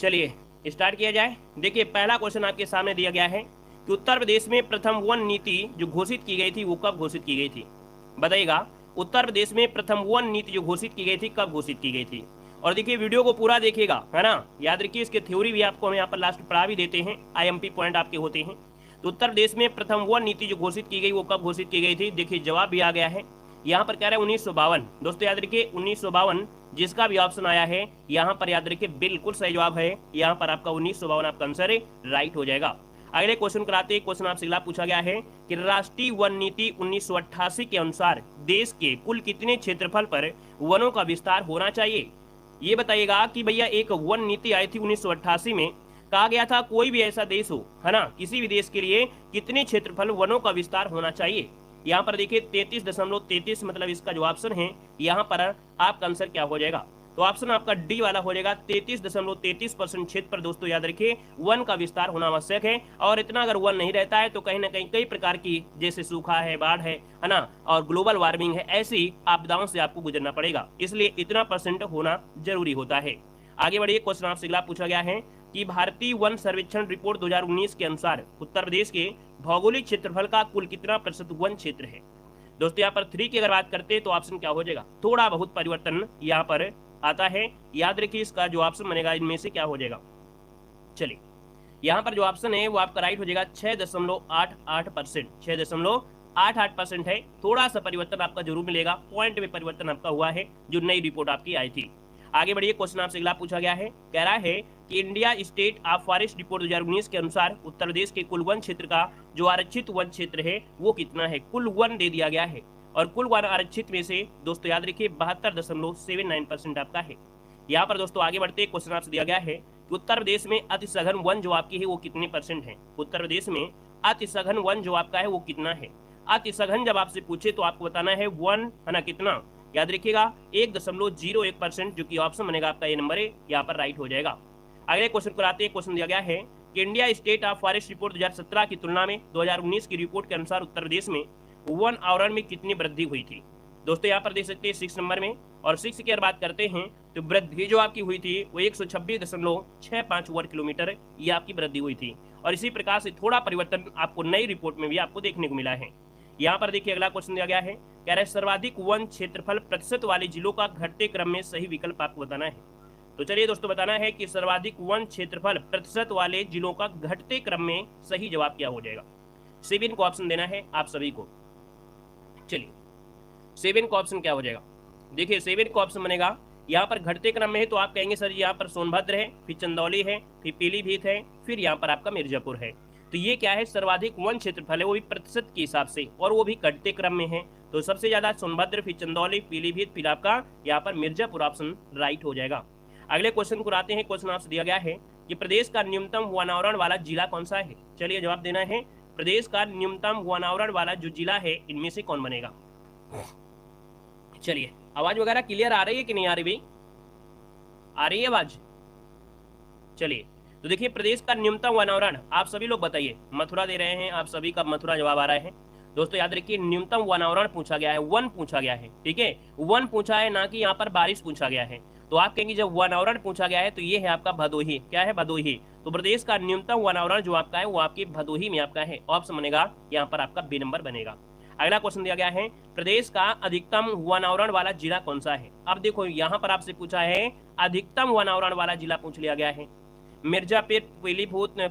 चलिए स्टार्ट किया जाए। देखिए पहला क्वेश्चन आपके सामने दिया गया है कि उत्तर प्रदेश में प्रथम वन नीति जो घोषित की गई थी वो कब घोषित की गई थी। बताइएगा, उत्तर प्रदेश में प्रथम वन नीति जो घोषित की गई थी कब घोषित की गई थी। और देखिए वीडियो को पूरा देखिएगा, है ना। याद रखिए इसके थ्योरी भी आपको हम यहाँ पर लास्ट पढ़ा भी देते हैं, IMP पॉइंट आपके होते हैं। तो उत्तर प्रदेश में प्रथम वन नीति जो घोषित की गई वो कब घोषित की गई थी। देखिए जवाब भी आ गया है, यहाँ पर कह रहे हैं 1952। दोस्तों याद रखिए 1952 जिसका भी ऑप्शन आया है यहाँ पर याद रखिए बिल्कुल सही जवाब है। यहाँ पर आपका 1952 आपका आंसर राइट हो जाएगा। अगले क्वेश्चन कराते हैं। क्वेश्चन आपसे अगला पूछा गया है कि राष्ट्रीय वन नीति 1988 के अनुसार देश के कुल कितने क्षेत्रफल पर वनों का विस्तार होना चाहिए। ये बताइएगा कि भैया एक वन नीति आई थी 1988 में, कहा गया था कोई भी ऐसा देश हो, है ना, किसी भी देश के लिए कितने क्षेत्रफल वनों का विस्तार होना चाहिए। यहाँ पर देखिए 33.33 मतलब इसका जो ऑप्शन है यहाँ पर आपका आंसर क्या हो जाएगा। तो ऑप्शन आपका डी वाला हो जाएगा। 33.33% क्षेत्र पर दोस्तों याद रखिए वन का विस्तार होना आवश्यक है। और इतना अगर वन नहीं रहता है तो कहीं ना कहीं कई प्रकार की जैसे सूखा है, बाढ़ है ना, और ग्लोबल वार्मिंग है, ऐसी आपदाओं से आपको गुजरना पड़ेगा। इसलिए इतना % होना जरूरी होता है। आगे बढ़िए। क्वेश्चन आपसे अगला पूछा गया है कि भारतीय वन सर्वेक्षण रिपोर्ट 2019 के अनुसार उत्तर प्रदेश के भौगोलिक क्षेत्रफल का कुल कितना % वन क्षेत्र है। दोस्तों यहाँ पर 3 की अगर बात करते हैं तो ऑप्शन क्या हो जाएगा, थोड़ा बहुत परिवर्तन यहाँ पर आता है। याद रखिए इसका जो ऑप्शन बनेगा इनमें से क्या हो जाएगा। चलिए यहाँ पर जो ऑप्शन है वो आपका राइट हो जाएगा 6.88%। 6.88% है। थोड़ा सा परिवर्तन आपका जरूर मिलेगा, पॉइंट में परिवर्तन आपका हुआ है जो नई रिपोर्ट आपकी आई थी। आगे बढ़िए। क्वेश्चन आपसे अगला पूछा गया है, कह रहा है कि India state of forest report 2019 के अनुसार उत्तर प्रदेश के कुल वन क्षेत्र का जो आरक्षित वन क्षेत्र है वो कितना है। कुल वन दे दिया गया है और कुल वन आरक्षित में से दोस्तों याद रखिए 72.79% आपका है। यहाँ पर दोस्तों आगे बढ़ते क्वेश्चन आपसे दिया गया है कि उत्तर प्रदेश में अति सघन वन जो आपकी है वो कितने % है। उत्तर प्रदेश में अति सघन वन जो आपका है वो कितना है। अति सघन जब आपसे पूछे तो आपको बताना है वन, है ना, कितना। याद रखिएगा 1.01% जो कि ऑप्शन बनेगा आपका ये नंबर है, यहाँ पर राइट हो जाएगा। अगले क्वेश्चन को आते हैं। क्वेश्चन दिया गया है कि India state of forest report 2017 की तुलना में 2019 की रिपोर्ट के अनुसार उत्तर प्रदेश में वन आवरण में कितनी वृद्धि हुई थी। दोस्तों यहाँ पर देख सकते हैं 6 नंबर में, और 6 की अगर बात करते हैं तो वृद्धि जो आपकी हुई थी वो 126.65 वर्ग किलोमीटर ये आपकी वृद्धि हुई थी। और इसी प्रकार से थोड़ा परिवर्तन आपको नई रिपोर्ट में भी आपको देखने को मिला है। यहाँ पर देखिए अगला क्वेश्चन दिया गया है, कह रहा है सर्वाधिक वन क्षेत्रफल प्रतिशत वाले जिलों का घटते क्रम में सही विकल्प आपको बताना है। तो चलिए दोस्तों बताना है कि सर्वाधिक वन क्षेत्रफल प्रतिशत वाले जिलों का घटते क्रम में सही जवाब क्या हो जाएगा। 7 को ऑप्शन देना है आप सभी को। चलिए 7 का ऑप्शन क्या हो जाएगा। देखिए 7 का ऑप्शन बनेगा यहाँ पर घटते क्रम में है तो आप कहेंगे सर यहाँ पर सोनभद्र है, फिर चंदौली है, फिर पीलीभीत है, फिर यहाँ पर आपका मिर्जापुर है। तो ये क्या है, सर्वाधिक वन क्षेत्रफल है वो भी प्रतिशत के हिसाब से और वो भी घटते क्रम में है। तो सबसे ज्यादा सोनभद्र, फिर चंदौली, पीलीभीत, फिर आपका यहाँ पर मिर्जापुर ऑप्शन राइट हो जाएगा। अगले क्वेश्चन को आते हैं। क्वेश्चन आपसे दिया गया है कि प्रदेश का न्यूनतम वनावरण वाला जिला कौन सा है। चलिए जवाब देना है, प्रदेश का न्यूनतम वनावरण वाला जो जिला है इनमें से कौन बनेगा। चलिए आवाज वगैरह क्लियर आ रही है कि नहीं आ रही भाई, आ रही है आवाज। चलिए तो देखिए प्रदेश का न्यूनतम वनावरण आप सभी लोग बताइए। मथुरा दे रहे हैं आप सभी का मथुरा जवाब आ रहा है। दोस्तों याद रखिए न्यूनतम वनावरण पूछा गया है, वन पूछा गया है, ठीक है, वन पूछा है ना कि यहाँ पर बारिश पूछा गया है। तो आप कहेंगे जब वनावरण पूछा गया है तो ये है आपका भदोही। क्या है, भदोही। तो प्रदेश का न्यूनतम वनावरण जो आपका है वो आपकी भदोही में आपका है। ऑप्शन बनेगा यहाँ पर आपका बी नंबर बनेगा। अगला क्वेश्चन दिया गया है, प्रदेश का अधिकतम वनावरण वाला जिला कौन सा है। अब देखो यहाँ पर आपसे पूछा है अधिकतम वनावरण वाला जिला पूछ लिया गया है। मिर्जापुर,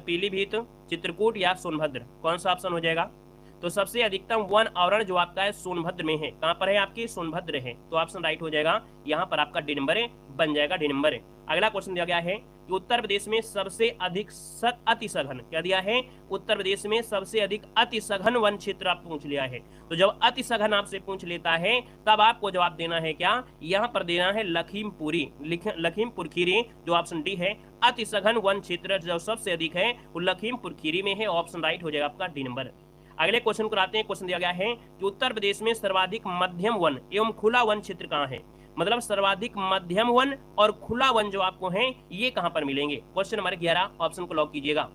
पीलीभीत, चित्रकूट या सोनभद्र, कौन सा ऑप्शन हो जाएगा। तो सबसे अधिकतम वन आवरण जो आपका है सोनभद्र में है। कहां पर है आपकी, सोनभद्र है। तो ऑप्शन राइट हो जाएगा, यहाँ पर आपका डी नंबर बन जाएगा, डी नंबर। अगला क्वेश्चन दिया गया है कि उत्तर प्रदेश में सबसे अधिक अति सघन, क्या दिया है, उत्तर प्रदेश में सबसे अधिक अति सघन वन क्षेत्र आप पूछ लिया है। तो जब अति सघन आपसे पूछ लेता है तब आपको जवाब देना है क्या, यहाँ पर देना है लखीमपुर खीरी, जो ऑप्शन डी है। अति सघन वन क्षेत्र जो सबसे अधिक है वो लखीमपुर खीरी में है। ऑप्शन राइट हो जाएगा आपका डी नंबर। अगले क्वेश्चन को आते हैं। क्वेश्चन दिया गया है कि उत्तर प्रदेश में सर्वाधिक मध्यम वन एवं खुला वन क्षेत्र कहाँ है। मतलब सर्वाधिक मध्यम वन और खुला वन जो आपको है ये कहां पर मिलेंगे। क्वेश्चन नंबर 11 ऑप्शन को लॉक कीजिएगा।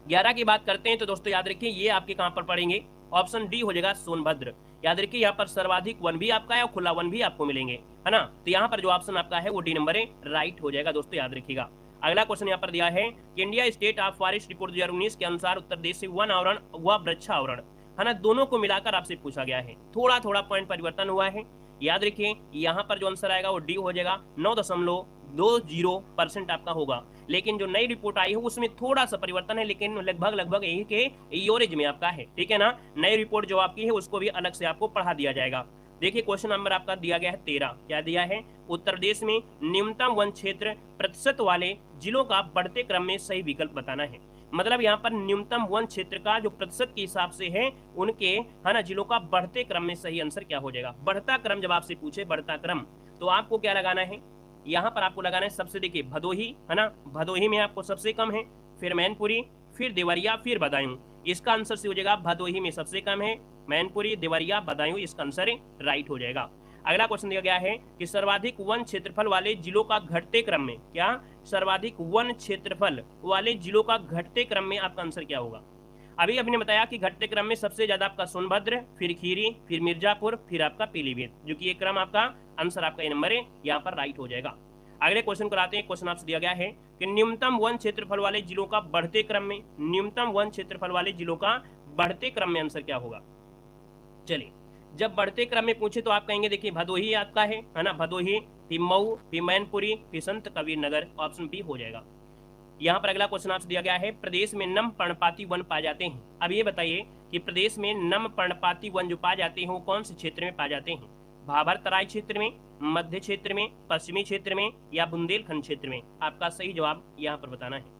11 की बात करते हैं तो दोस्तों याद रखिए ये आपके कहां पर पड़ेंगे, ऑप्शन डी हो जाएगा सोनभद्र। याद रखिए यहाँ पर सर्वाधिक वन भी आपका है और खुला वन भी आपको मिलेंगे, है ना। तो यहाँ पर जो ऑप्शन आपका है वो डी नंबर राइट हो जाएगा दोस्तों, याद रखिएगा। अगला क्वेश्चन यहाँ पर दिया है कि India state of forest report 2019 के अनुसार उत्तर प्रदेश से वन आवरण व वृक्षावरण, है ना, दोनों को मिलाकर आपसे पूछा गया है। थोड़ा थोड़ा पॉइंट परिवर्तन हुआ है, याद रखिए। यहाँ पर जो आंसर आएगा वो डी हो जाएगा, 9.20% आपका होगा। लेकिन जो नई रिपोर्ट आई है उसमें थोड़ा सा परिवर्तन है, लेकिन लगभग यही के एवरेज में आपका है, ठीक है ना। नई रिपोर्ट जो आपकी है उसको भी अलग से आपको पढ़ा दिया जाएगा। देखिए क्वेश्चन नंबर आपका दिया गया है 13। क्या दिया है? उत्तर प्रदेश में न्यूनतम वन क्षेत्र प्रतिशत वाले जिलों का बढ़ते क्रम में सही विकल्प बताना है। मतलब यहाँ पर न्यूनतम वन क्षेत्र का जो प्रतिशत के हिसाब से है उनके, है ना, जिलों का बढ़ते क्रम में सही आंसर क्या हो जाएगा। बढ़ता क्रम जब आपसे पूछे, बढ़ता क्रम, तो आपको क्या लगाना है? यहाँ पर आपको लगाना है सबसे, देखिए भदोही, है ना, भदोही में आपको सबसे कम है, फिर मैनपुरी, फिर देवरिया, फिर बदायूं। इसका आंसर से हो जाएगा भदोही में सबसे कम है, मैनपुरी, देवरिया, बदायूं, इसका आंसर राइट हो जाएगा। अगला क्वेश्चन दिया गया है कि सर्वाधिक वन क्षेत्रफल वाले जिलों का घटते क्रम में, क्या सर्वाधिक वन क्षेत्रफल वाले जिलों का घटते क्रम में आपका आंसर क्या होगा। अभी आपने बताया कि घटते क्रम में सबसे ज्यादा आपका सोनभद्र, फिर खीरी, फिर मिर्जापुर, फिर आपका पीलीभीत, जो कि ये क्रम आपका आंसर आपका ये नंबर है, यहाँ पर राइट हो जाएगा। अगले क्वेश्चन को आते हैं। क्वेश्चन आपसे दिया गया है कि न्यूनतम वन क्षेत्रफल वाले जिलों का बढ़ते क्रम में, न्यूनतम वन क्षेत्रफल वाले जिलों का बढ़ते क्रम में आंसर क्या होगा। चलिए, जब बढ़ते क्रम में पूछे तो आप कहेंगे देखिए भदोही आपका है ना, भदोही, फिर मऊ, फिर मैनपुरी, फिर संत कबीर नगर, ऑप्शन बी हो जाएगा। यहाँ पर अगला क्वेश्चन आपसे दिया गया है, प्रदेश में नम पर्णपाती वन पाए जाते हैं। अब ये बताइए कि प्रदेश में नम पर्णपाती वन जो पाए जाते हैं वो कौन से क्षेत्र में पाए जाते हैं। भाबर तराई क्षेत्र में, मध्य क्षेत्र में, पश्चिमी क्षेत्र में, या बुंदेलखंड क्षेत्र में। आपका सही जवाब यहाँ पर बताना है।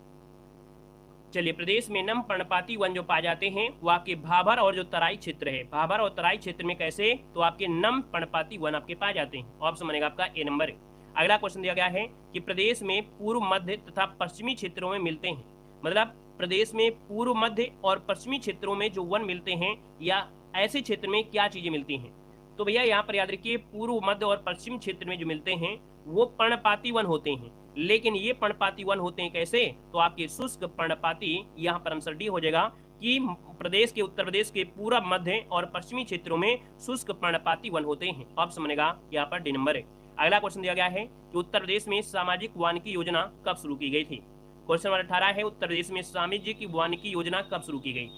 चलिए, प्रदेश में नम पर्णपाती वन जो पाए जाते हैं वो आपके भाबर और जो तराई क्षेत्र है, भाबर और तराई क्षेत्र में कैसे, तो आपके नम पर्णपाती वन आपके पाए जाते हैं। ऑप्शन बनेगा आपका ए नंबर। अगला क्वेश्चन दिया गया है कि प्रदेश में पूर्व, मध्य तथा पश्चिमी क्षेत्रों में मिलते हैं। मतलब प्रदेश में पूर्व, मध्य और पश्चिमी क्षेत्रों में जो वन मिलते हैं या ऐसे क्षेत्र में क्या चीजें मिलती हैं। तो भैया यहाँ पर याद रखिए, पूर्व, मध्य और पश्चिम क्षेत्र में जो मिलते हैं वो पर्णपाती वन होते हैं। लेकिन ये पर्णपाती वन होते हैं कैसे, तो आपके शुष्क पर्णपाती, यहाँ पर आंसर डी हो जाएगा कि प्रदेश के, उत्तर प्रदेश के पूर्व, मध्य और पश्चिमी क्षेत्रों में शुष्क पर्णपाती वन होते हैं। ऑप्शन बनेगा यहाँ पर डी नंबर है। अगला क्वेश्चन दिया गया है कि उत्तर प्रदेश में सामाजिक वानिकी योजना कब शुरू की गई थी। क्वेश्चन नंबर 18 है, उत्तर प्रदेश में सामाजिक वानिकी योजना कब शुरू की गई।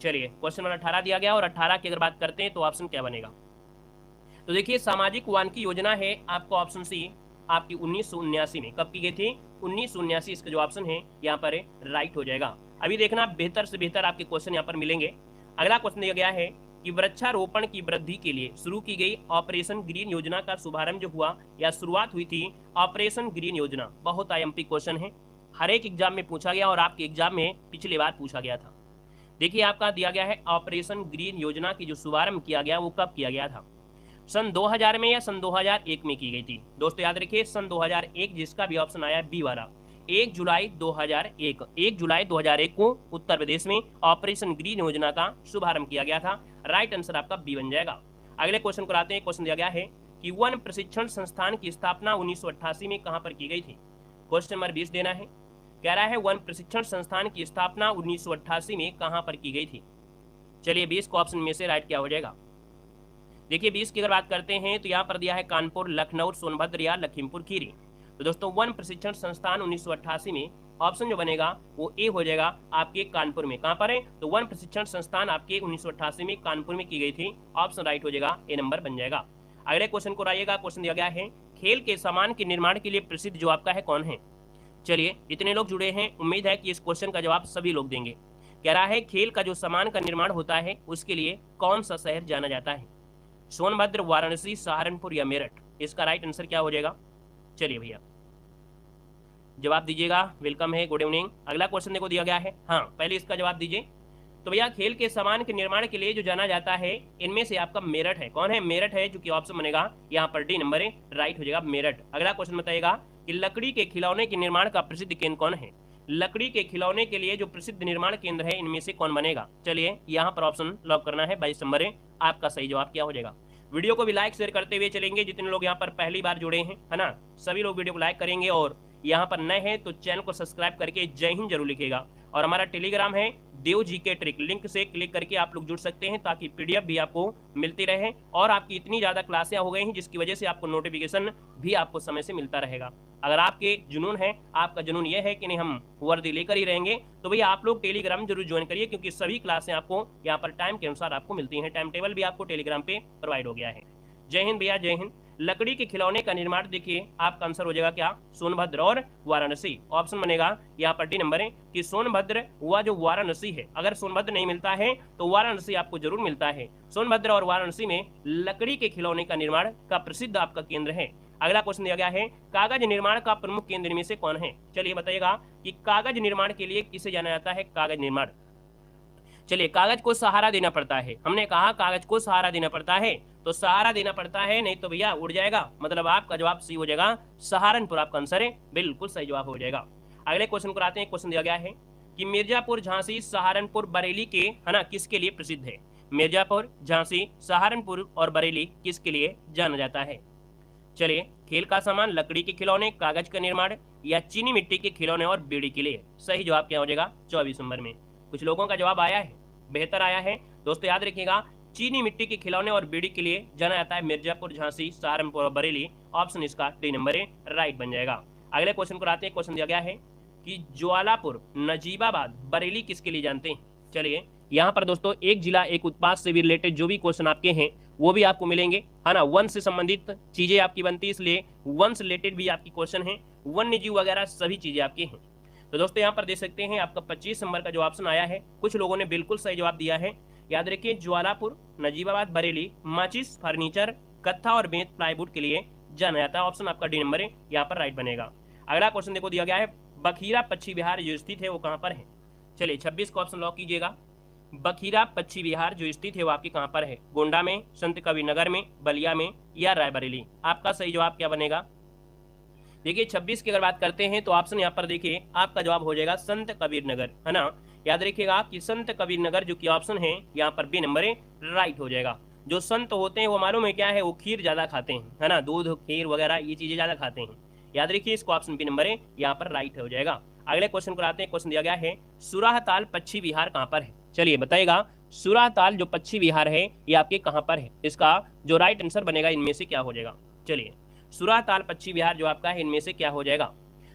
चलिए, क्वेश्चन नंबर 18 दिया गया और 18 की अगर बात करते हैं तो ऑप्शन क्या बनेगा। तो देखिए, सामाजिक वानिकी योजना है आपको ऑप्शन सी आपकी 1979 में। कब की गई थी? 1979। इसका जो ऑप्शन है यहाँ पर राइट हो जाएगा। अभी देखना बेहतर से बेहतर आपके क्वेश्चन यहाँ पर मिलेंगे। अगला क्वेश्चन दिया गया है कि वृक्षारोपण की वृद्धि के लिए शुरू की गई ऑपरेशन ग्रीन योजना का शुभारंभ जो हुआ या शुरुआत हुई थी, ऑपरेशन ग्रीन योजना बहुत आईएमपी क्वेश्चन है, हर एक एग्जाम में पूछा गया और आपके एग्जाम में पिछली बार पूछा गया था। देखिए, आपका दिया गया है ऑपरेशन ग्रीन योजना की जो शुभारंभ किया गया वो कब किया गया था। सन 2000 में या सन 2001 में की गई थी। दोस्तों याद रखिए, सन 2001, जिसका भी ऑप्शन आया बी वाला। 1 जुलाई 2001 को उत्तर प्रदेश में ऑपरेशन ग्रीन योजना का शुभारंभ किया गया था। राइट आंसर आपका बी बन जाएगा। अगले क्वेश्चन को आते हैं। क्वेश्चन दिया गया है कि वन प्रशिक्षण संस्थान की स्थापना 1988 में कहां पर की गई थी। क्वेश्चन नंबर 20 देना है। कह रहा है वन प्रशिक्षण संस्थान की स्थापना 1988 में कहां पर की गई थी। चलिए, 20 को ऑप्शन में से राइट क्या हो जाएगा। देखिए, 20 की अगर बात करते हैं तो यहाँ पर दिया है कानपुर, लखनऊ, सोनभद्र या लखीमपुर खीरी। तो दोस्तों वन प्रशिक्षण संस्थान 1988 में ऑप्शन जो बनेगा वो ए हो जाएगा आपके कानपुर में। कहाँ पर है, तो वन प्रशिक्षण संस्थान आपके 1988 में कानपुर में की गई थी। ऑप्शन राइट हो जाएगा, ए नंबर बन जाएगा। अगले क्वेश्चन को आइएगा। क्वेश्चन दिया गया है, खेल के सामान के निर्माण के लिए प्रसिद्ध जो आपका है कौन है। चलिए, जितने लोग जुड़े हैं उम्मीद है कि इस क्वेश्चन का जवाब सभी लोग देंगे। कह रहा है खेल का जो सामान का निर्माण होता है उसके लिए कौन सा शहर जाना जाता है। सोनभद्र, वाराणसी, सहारनपुर या मेरठ। इसका राइट आंसर क्या हो जाएगा। चलिए भैया जवाब दीजिएगा, वेलकम है, गुड इवनिंग। अगला क्वेश्चन देखो दिया गया है, हाँ पहले इसका जवाब दीजिए। तो भैया खेल के सामान के निर्माण के लिए जो जाना जाता है इनमें से आपका मेरठ है। कौन है, मेरठ है, जो कि ऑप्शन बनेगा यहाँ पर डी नंबर है, राइट हो जाएगा मेरठ। अगला क्वेश्चन बताइएगा कि लकड़ी के खिलौने के निर्माण का प्रसिद्ध केंद्र कौन है। लकड़ी के खिलौने के लिए जो प्रसिद्ध निर्माण केंद्र है इनमें से कौन बनेगा। चलिए, यहाँ पर ऑप्शन लॉक करना है, 22 नंबर है आपका सही जवाब क्या हो जाएगा। वीडियो को भी लाइक शेयर करते हुए चलेंगे। जितने लोग यहाँ पर पहली बार जुड़े हैं, है ना, सभी लोग वीडियो को लाइक करेंगे और यहाँ पर नए हैं तो चैनल को सब्सक्राइब करके जय हिंद जरूर लिखिएगा। और हमारा टेलीग्राम है देव जी के ट्रिक, लिंक से क्लिक करके आप लोग जुड़ सकते हैं ताकि पीडीएफ भी आपको मिलती रहे। और आपकी इतनी ज़्यादा क्लासें हो गई हैं जिसकी वजह से आपको नोटिफिकेशन भी आपको समय से मिलता रहेगा। अगर आपके जुनून है, आपका जुनून ये है कि नहीं हम वर्दी लेकर ही रहेंगे, तो भैया आप लोग टेलीग्राम जरूर ज्वाइन करिए, क्योंकि सभी क्लासें आपको यहाँ पर टाइम के अनुसार आपको मिलती हैं। टाइम टेबल भी आपको टेलीग्राम पे प्रोवाइड हो गया है। जय हिंद भैया, जय हिंद। लकड़ी के खिलौने का निर्माण देखिए आपका आंसर हो जाएगा क्या, सोनभद्र और वाराणसी। ऑप्शन बनेगा यहाँ पर डी नंबर है कि सोनभद्र व जो वाराणसी है, अगर सोनभद्र नहीं मिलता है तो वाराणसी आपको जरूर मिलता है। सोनभद्र और वाराणसी में लकड़ी के खिलौने का निर्माण का प्रसिद्ध आपका केंद्र है। अगला क्वेश्चन दिया गया है कागज निर्माण का प्रमुख केंद्र में से कौन है। चलिए बताइएगा कि कागज निर्माण के लिए किसे जाना जाता है, कागज निर्माण। चलिए, कागज को सहारा देना पड़ता है, हमने कहा कागज को सहारा देना पड़ता है, तो सहारा देना पड़ता है, नहीं तो भैया उड़ जाएगा। मतलब आपका जवाब सी हो जाएगा, सहारनपुर आपका आंसर है, बिल्कुल सही जवाब हो जाएगा। अगले क्वेश्चन को आते हैं। क्वेश्चन दिया गया है कि मिर्जापुर, झांसी, सहारनपुर, बरेली के है ना किसके लिए प्रसिद्ध है। मिर्जापुर, झांसी, सहारनपुर और बरेली किसके लिए जाना जाता है। चलिए, खेल का सामान, लकड़ी के खिलौने, कागज का निर्माण या चीनी मिट्टी के खिलौने और बीड़ी के लिए। सही जवाब क्या हो जाएगा 24 नंबर में। कुछ लोगों का जवाब आया है, बेहतर आया है। दोस्तों याद रखिएगा, चीनी मिट्टी के खिलौने और बीड़ी के लिए जाना जाता है मिर्जापुर, झांसी, सहारनपुर और बरेली। ऑप्शन इसका डी नंबर है, राइट बन जाएगा। अगले क्वेश्चन को आते हैं। क्वेश्चन दिया गया है कि ज्वालापुर, नजीबाबाद, बरेली किसके लिए जानते हैं। चलिए, यहाँ पर दोस्तों एक जिला एक उत्पाद से भी रिलेटेड जो भी क्वेश्चन आपके हैं वो भी आपको मिलेंगे, है ना। वन से संबंधित चीजें आपकी बनती है, इसलिए वन से रिलेटेड भी आपकी क्वेश्चन है, वन्य जीव वगैरह सभी चीजें आपकी हैं। तो दोस्तों यहाँ पर देख सकते हैं आपका 25 नंबर का जो ऑप्शन आया है, कुछ लोगों ने बिल्कुल सही जवाब दिया है। याद रखिए, ज्वालापुर, नजीबाबाद, बरेली माचिस, फर्नीचर, कत्था और बेंत प्लाईवुड के लिए जाना जाता है। ऑप्शन आपका डी नंबर है, यहाँ पर राइट बनेगा। अगला क्वेश्चन देखो दिया गया है, बखीरा पश्चिम बिहार जो स्थित है वो कहाँ पर है। चलिए 26 का ऑप्शन लॉक कीजिएगा। बखीरा पश्चिम बिहार जो स्थित है वो आपकी कहाँ पर है, गोंडा में, संत कबीर नगर में, बलिया में या रायबरेली। आपका सही जवाब क्या बनेगा। देखिए 26 की अगर बात करते हैं तो ऑप्शन यहाँ पर देखिए आपका जवाब हो जाएगा संत कबीर नगर, है ना। याद रखिएगा कि संत कबीर नगर जो कि ऑप्शन है यहाँ पर बी नंबर है, राइट हो जाएगा। जो संत होते हैं वो मालूम है क्या है, वो खीर ज्यादा खाते हैं, है ना, दूध खीर वगैरह ये चीजें ज्यादा खाते हैं। याद रखिए, इसको ऑप्शन बी नंबर है यहाँ पर राइट हो जाएगा। अगले क्वेश्चन को आते हैं। क्वेश्चन दिया गया है, सुराहताल पश्चिम बिहार कहाँ पर है। चलिए बताइएगा, सुराहताल जो पश्चिम बिहार है ये आपके कहाँ पर है। इसका जो राइट आंसर बनेगा इनमें से क्या हो जाएगा। चलिए, सुराहताल पश्चिम बिहार जो आपका है इनमें से क्या हो जाएगा।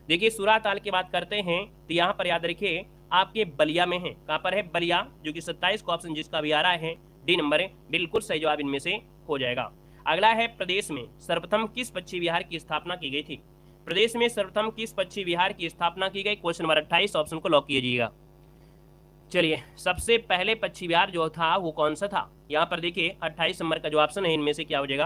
देखिए सुराहताल की बात करते हैं तो यहाँ पर याद रखिए आपके बलिया में है। कहाँ पर है, बलिया, जो कि 27 का ऑप्शन जिसका भी आ रहा है डी नंबर है, बिल्कुल सही जवाब इनमें से हो जाएगा। अगला है, प्रदेश में सर्वप्रथम किस पश्चिम बिहार की स्थापना की गई थी। प्रदेश में सर्वप्रथम किस पश्चिम बिहार की स्थापना की गई। क्वेश्चन नंबर 28 ऑप्शन को लॉक कीजिएगा। चलिए, सबसे पहले पश्चिम बिहार जो था वो कौन सा था। यहाँ पर देखिए 28 नंबर का जो ऑप्शन है इनमें से क्या हो जाएगा,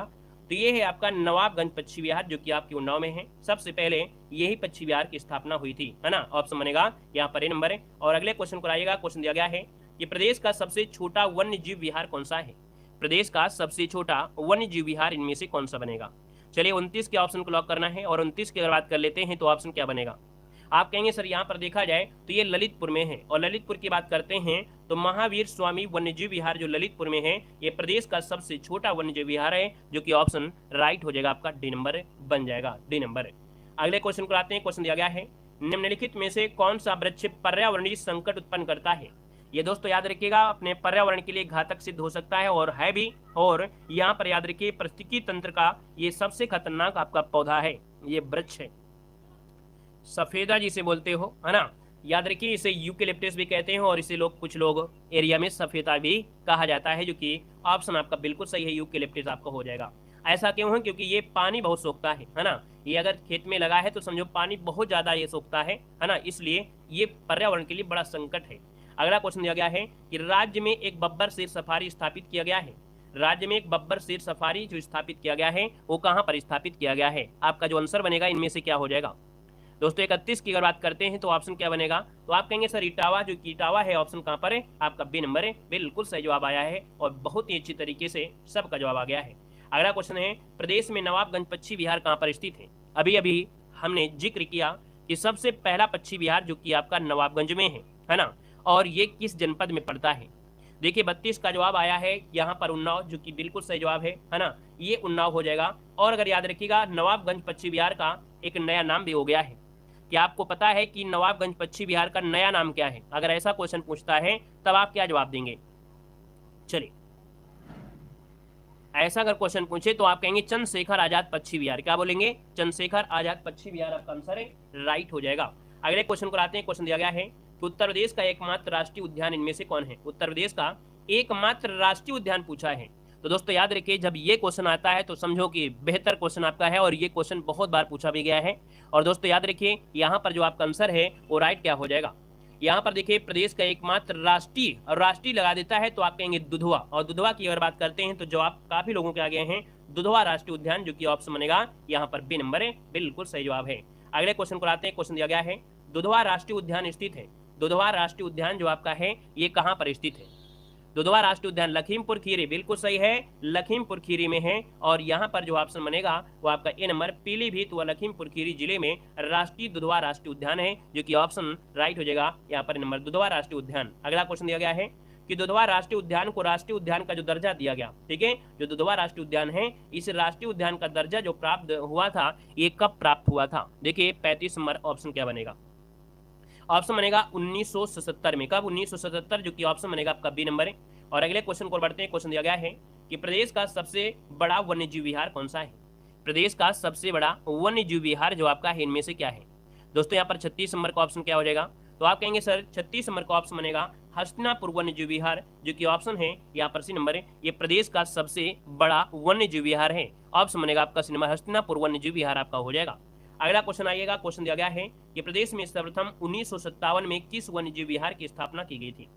तो ये है आपका नवाबगंज पश्चिम बिहार जो कि आपकी उन्नाव में है। सबसे पहले यही पश्चिम बिहार की स्थापना हुई थी, है ना। ऑप्शन बनेगा यहाँ पर ए नंबर है। और अगले क्वेश्चन को आइएगा। क्वेश्चन दिया गया है कि प्रदेश का सबसे छोटा वन्य जीव विहार कौन सा है। प्रदेश का सबसे छोटा वन्य जीव विहार इनमें से कौन सा बनेगा। चलिए 29 के ऑप्शन को लॉक करना है। और 29 की अगर बात कर लेते हैं तो ऑप्शन क्या बनेगा। आप कहेंगे सर यहाँ पर देखा जाए तो ये ललितपुर में है, और ललितपुर की बात करते हैं तो महावीर स्वामी वन्यजीव विहार जो ललितपुर में है ये प्रदेश का सबसे छोटा वन्यजीव विहार है, जो कि ऑप्शन राइट हो जाएगा, आपका डी नंबर बन जाएगा, डी नंबर। अगले क्वेश्चन को आते हैं। क्वेश्चन दिया गया है, निम्नलिखित में से कौन सा वृक्ष पर्यावरणीय संकट उत्पन्न करता है। ये दोस्तों याद रखिएगा अपने पर्यावरण के लिए घातक सिद्ध हो सकता है और है भी। और यहाँ पर याद रखिए पारिस्थितिकी तंत्र का ये सबसे खतरनाक आपका पौधा है, ये वृक्ष है, सफेदा जिसे बोलते हो, है ना। याद रखिए इसे यूकेलिप्टस भी कहते हैं और इसे लोग कुछ लोग एरिया में सफेदा भी कहा जाता है, जो कि ऑप्शन आपका बिल्कुल सही है, यूकेलिप्टस आपका हो जाएगा। ऐसा क्यों है, क्योंकि ये पानी बहुत सोखता है ना। ये अगर खेत में लगा है तो समझो पानी बहुत ज्यादा ये सोखता है ना, इसलिए ये पर्यावरण के लिए बड़ा संकट है। अगला क्वेश्चन दिया गया है कि राज्य में एक बब्बर शेर सफारी स्थापित किया गया है। राज्य में एक बब्बर शेर सफारी जो स्थापित किया गया है वो कहाँ पर स्थापित किया गया है। आपका जो आंसर बनेगा इनमें से क्या हो जाएगा। दोस्तों 31 की अगर बात करते हैं तो ऑप्शन क्या बनेगा, तो आप कहेंगे सर इटावा, जो कि इटावा है ऑप्शन कहाँ पर है, आपका बी नंबर है, बिल्कुल सही जवाब आया है और बहुत ही अच्छी तरीके से सबका जवाब आ गया है। अगला क्वेश्चन है, प्रदेश में नवाबगंज पश्चिम बिहार कहाँ पर स्थित है। अभी अभी हमने जिक्र किया कि सबसे पहला पश्चिम बिहार जो कि आपका नवाबगंज में है ना, और ये किस जनपद में पड़ता है। देखिए 32 का जवाब आया है यहाँ पर उन्नाव, जो कि बिल्कुल सही जवाब है ना, ये उन्नाव हो जाएगा। और अगर याद रखिएगा नवाबगंज पश्चिम बिहार का एक नया नाम भी हो गया है, क्या आपको पता है कि नवाबगंज पश्चिम बिहार का नया नाम क्या है? अगर ऐसा क्वेश्चन पूछता है तब आप क्या जवाब देंगे? चलिए, ऐसा अगर क्वेश्चन पूछे तो आप कहेंगे चंद्रशेखर आजाद पश्चिम बिहार। क्या बोलेंगे? चंद्रशेखर आजाद पश्चिम बिहार आपका आंसर है, राइट हो जाएगा। अगले क्वेश्चन को आते हैं। क्वेश्चन दिया गया है कि उत्तर प्रदेश का एकमात्र राष्ट्रीय उद्यान इनमें से कौन है? उत्तर प्रदेश का एकमात्र राष्ट्रीय उद्यान पूछा है। तो दोस्तों याद रखिए, जब ये क्वेश्चन आता है तो समझो कि बेहतर क्वेश्चन आपका है और ये क्वेश्चन बहुत बार पूछा भी गया है। और दोस्तों याद रखिए, यहाँ पर जो आपका आंसर है वो राइट क्या हो जाएगा? यहाँ पर देखिए, प्रदेश का एकमात्र राष्ट्रीय, और राष्ट्रीय लगा देता है तो आप कहेंगे दुधवा। और दुधवा की अगर बात करते हैं तो जवाब काफी लोगों के आ गए हैं, दुधवा राष्ट्रीय उद्यान, जो कि ऑप्शन बनेगा यहाँ पर बी नंबर है, बिल्कुल सही जवाब है। अगले क्वेश्चन को आते हैं। क्वेश्चन दिया गया है, दुधवा राष्ट्रीय उद्यान स्थित है। दुधवा राष्ट्रीय उद्यान जो आपका है ये कहाँ पर स्थित है? दुधवा राष्ट्रीय उद्यान लखीमपुर खीरी, बिल्कुल सही है, लखीमपुर खीरी में है। और यहाँ पर जो ऑप्शन बनेगा वो आपका ए नंबर, पीलीभीत व लखीमपुर खीरी जिले में राष्ट्रीय दुधवा राष्ट्रीय उद्यान है, जो कि ऑप्शन राइट हो जाएगा यहाँ पर नंबर, दुधवा राष्ट्रीय उद्यान। अगला क्वेश्चन दिया गया है कि दुधवा राष्ट्रीय उद्यान को राष्ट्रीय उद्यान का जो दर्जा दिया गया, ठीक है, जो दुधवा राष्ट्रीय उद्यान है, इस राष्ट्रीय उद्यान का दर्जा जो प्राप्त हुआ था ये कब प्राप्त हुआ था? देखिए 35 नंबर ऑप्शन क्या बनेगा? ऑप्शन बनेगा 1977 में। कब? 1977, जो कि ऑप्शन बनेगा आपका बी नंबर है। और अगले क्वेश्चन को बढ़ते हैं। क्वेश्चन दिया गया है कि प्रदेश का सबसे बड़ा वन्यजीव विहार कौन सा है? प्रदेश का सबसे बड़ा वन्यजीव विहार जो आपका है इनमें से क्या है? दोस्तों यहाँ पर 36 नंबर का ऑप्शन क्या हो जाएगा? तो आप कहेंगे सर 36 नंबर का ऑप्शन बनेगा हस्तिनापुर वन्यजीव विहार, जो कि ऑप्शन है यहाँ पर सी नंबर है, ये प्रदेश का सबसे बड़ा वन्यजीव विहार है। ऑप्शन बनेगा आपका सी नंबर, हस्तिनापुर वन्यजीव विहार आपका हो जाएगा। अगला क्वेश्चन आइएगा। क्वेश्चन दिया गया है कि प्रदेश में सर्वप्रथम 1957 में किस वन्यजीव विहार की स्थापना की गई थी?